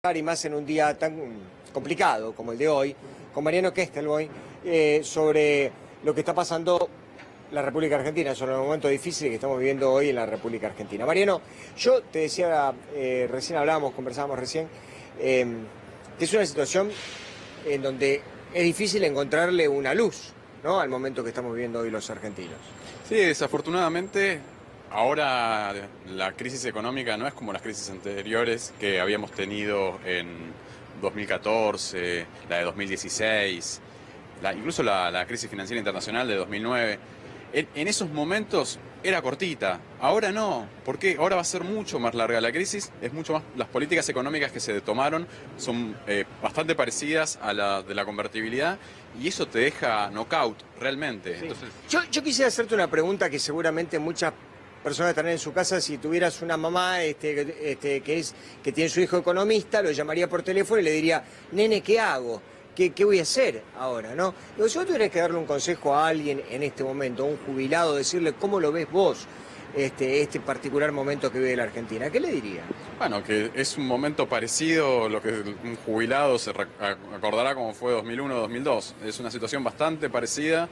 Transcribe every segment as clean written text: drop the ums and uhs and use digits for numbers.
Y más en un día tan complicado como el de hoy, con Mariano Kestelboy, sobre lo que está pasando en la República Argentina, sobre el momento difícil que estamos viviendo hoy en la República Argentina. Mariano, yo te decía, recién hablábamos, conversábamos recién, que es una situación en donde es difícil encontrarle una luz, ¿no?, al momento que estamos viviendo hoy los argentinos. Sí, desafortunadamente, ahora la crisis económica no es como las crisis anteriores que habíamos tenido en 2014, la de 2016, incluso la crisis financiera internacional de 2009. En esos momentos era cortita, ahora no. ¿Por qué? Ahora va a ser mucho más larga la crisis, es mucho más. Las políticas económicas que se tomaron son bastante parecidas a la de la convertibilidad y eso te deja knockout realmente. Sí. Entonces, Yo quisiera hacerte una pregunta que seguramente muchas personas estarán en su casa. Si tuvieras una mamá que tiene su hijo economista, lo llamaría por teléfono y le diría: nene, ¿qué hago? ¿Qué voy a hacer ahora, no? Digo, si vos tuvieras que darle un consejo a alguien en este momento, a un jubilado, decirle cómo lo ves vos, este particular momento que vive la Argentina, ¿qué le diría? bueno, que es un momento parecido, lo que un jubilado se acordará como fue 2001-2002. Es una situación bastante parecida.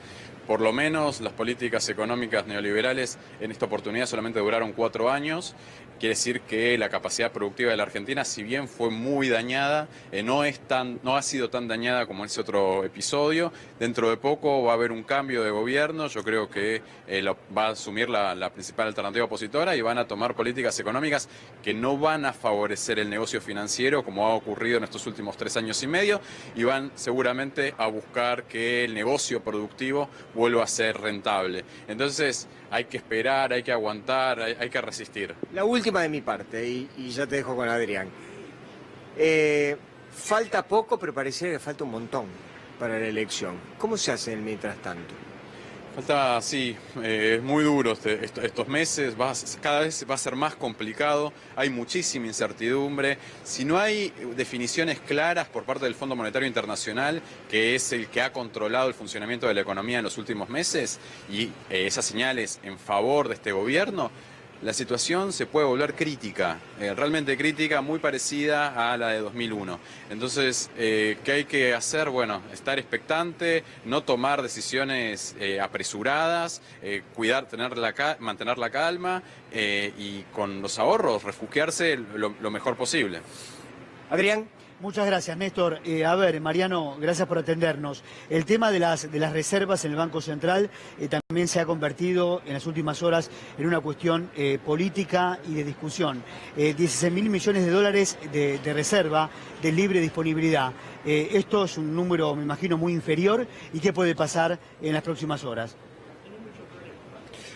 Por lo menos las políticas económicas neoliberales en esta oportunidad solamente duraron 4 años. Quiere decir que la capacidad productiva de la Argentina, si bien fue muy dañada, no ha sido tan dañada como ese otro episodio. Dentro de poco va a haber un cambio de gobierno. Yo creo que va a asumir la principal alternativa opositora y van a tomar políticas económicas que no van a favorecer el negocio financiero como ha ocurrido en estos últimos 3 años y medio, y van seguramente a buscar que el negocio productivo vuelva a ser rentable. Entonces hay que esperar, hay que aguantar, hay que resistir. La última de mi parte, y ya te dejo con Adrián. Falta poco, pero pareciera que falta un montón para la elección. ¿Cómo se hace en el mientras tanto? Falta, sí, es muy duro estos meses, cada vez va a ser más complicado, hay muchísima incertidumbre. Si no hay definiciones claras por parte del Fondo Monetario Internacional, que es el que ha controlado el funcionamiento de la economía en los últimos meses, y esas señales en favor de este gobierno, la situación se puede volver crítica, realmente crítica, muy parecida a la de 2001. Entonces, ¿qué hay que hacer? Bueno, estar expectante, no tomar decisiones apresuradas, mantener la calma y con los ahorros refugiarse lo mejor posible. Adrián. Muchas gracias, Néstor. A ver, Mariano, gracias por atendernos. El tema de las reservas en el Banco Central también se ha convertido en las últimas horas en una cuestión política y de discusión. 16.000 millones de dólares de reserva de libre disponibilidad. Esto es un número, me imagino, muy inferior. ¿Y qué puede pasar en las próximas horas?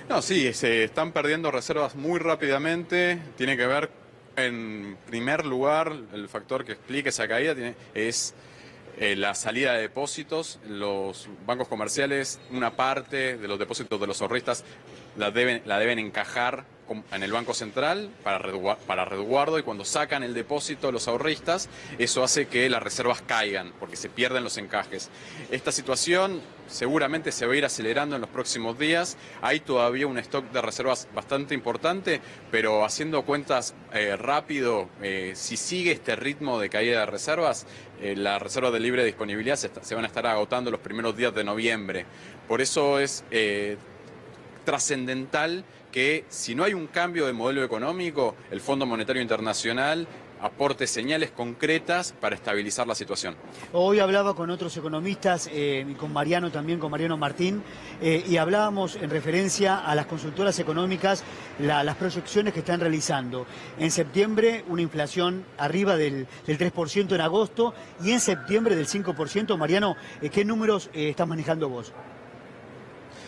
No, sí, se están perdiendo reservas muy rápidamente. Tiene que ver, en primer lugar, el factor que explica esa caída es la salida de depósitos. Los bancos comerciales, una parte de los depósitos de los ahorristas la deben encajar en el Banco Central para resguardo, y cuando sacan el depósito los ahorristas, eso hace que las reservas caigan porque se pierden los encajes. Esta situación seguramente se va a ir acelerando en los próximos días. Hay todavía un stock de reservas bastante importante, pero haciendo cuentas rápido, si sigue este ritmo de caída de reservas, las reservas de libre disponibilidad se van a estar agotando los primeros días de noviembre. Por eso es trascendental que, si no hay un cambio de modelo económico, el Fondo Monetario Internacional aporte señales concretas para estabilizar la situación. Hoy hablaba con otros economistas, con Mariano también, con Mariano Martín, y hablábamos en referencia a las consultoras económicas, las proyecciones que están realizando. En septiembre una inflación arriba del 3% en agosto, y en septiembre del 5%. Mariano, ¿qué números estás manejando vos?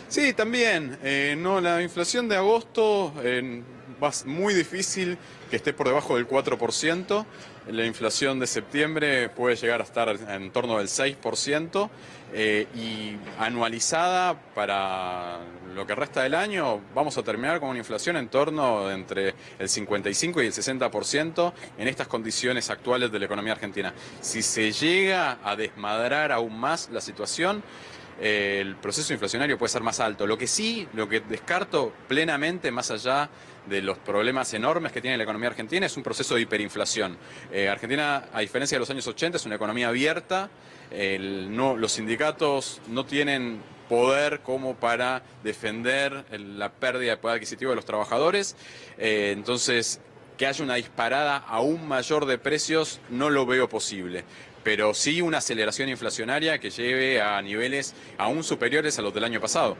Sí, también. La inflación de agosto va muy difícil que esté por debajo del 4%. La inflación de septiembre puede llegar a estar en torno del 6%. Y anualizada para lo que resta del año, vamos a terminar con una inflación en torno entre el 55 y el 60% en estas condiciones actuales de la economía argentina. Si se llega a desmadrar aún más la situación, el proceso inflacionario puede ser más alto. Lo que descarto plenamente, más allá de los problemas enormes que tiene la economía argentina, es un proceso de hiperinflación. Argentina, a diferencia de los años 80, es una economía abierta. Los sindicatos no tienen poder como para defender la pérdida de poder adquisitivo de los trabajadores. Entonces, que haya una disparada aún mayor de precios no lo veo posible. Pero sí una aceleración inflacionaria que lleve a niveles aún superiores a los del año pasado.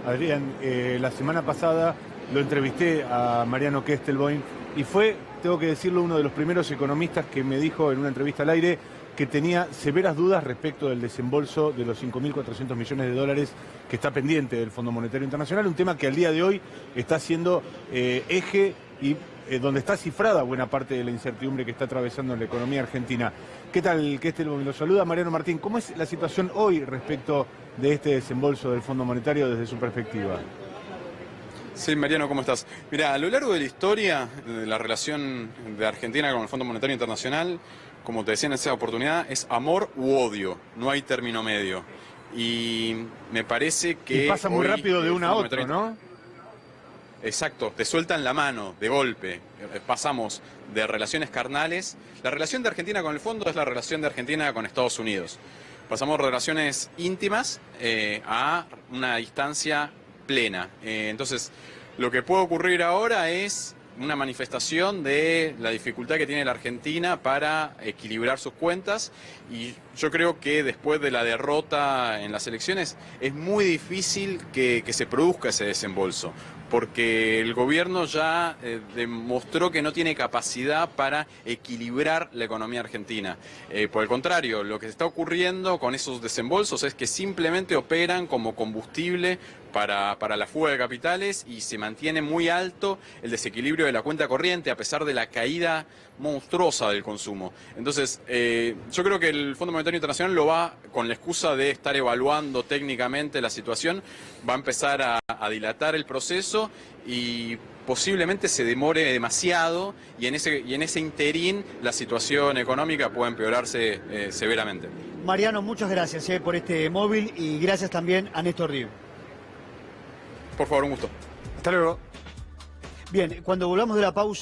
Adrián, la semana pasada lo entrevisté a Mariano Kestelboim y fue, tengo que decirlo, uno de los primeros economistas que me dijo en una entrevista al aire que tenía severas dudas respecto del desembolso de los 5.400 millones de dólares que está pendiente del Fondo Monetario Internacional, un tema que al día de hoy está siendo eje y donde está cifrada buena parte de la incertidumbre que está atravesando la economía argentina. ¿Qué tal, Kestelboim? Lo saluda Mariano Martín. ¿Cómo es la situación hoy respecto de este desembolso del Fondo Monetario desde su perspectiva? Sí, Mariano, ¿cómo estás? Mira, a lo largo de la historia de la relación de Argentina con el Fondo Monetario Internacional, como te decía en esa oportunidad, es amor u odio, no hay término medio. Y me parece que... Y pasa muy rápido de uno a otro, ¿no? Exacto, te sueltan la mano de golpe. Pasamos de relaciones carnales. La relación de Argentina con el fondo es la relación de Argentina con Estados Unidos. Pasamos de relaciones íntimas a una distancia plena. Entonces, lo que puede ocurrir ahora es una manifestación de la dificultad que tiene la Argentina para equilibrar sus cuentas, y yo creo que después de la derrota en las elecciones es muy difícil que se produzca ese desembolso, porque el gobierno ya demostró que no tiene capacidad para equilibrar la economía argentina. Por el contrario, lo que está ocurriendo con esos desembolsos es que simplemente operan como combustible para la fuga de capitales, y se mantiene muy alto el desequilibrio de la cuenta corriente a pesar de la caída monstruosa del consumo. Entonces, yo creo que el Fondo Monetario Internacional lo va, con la excusa de estar evaluando técnicamente la situación, va a empezar a dilatar el proceso y posiblemente se demore demasiado, y en ese interín la situación económica puede empeorarse severamente. Mariano, muchas gracias por este móvil, y gracias también a Néstor Riu. Por favor, un gusto. Hasta luego. Bien, cuando volvamos de la pausa...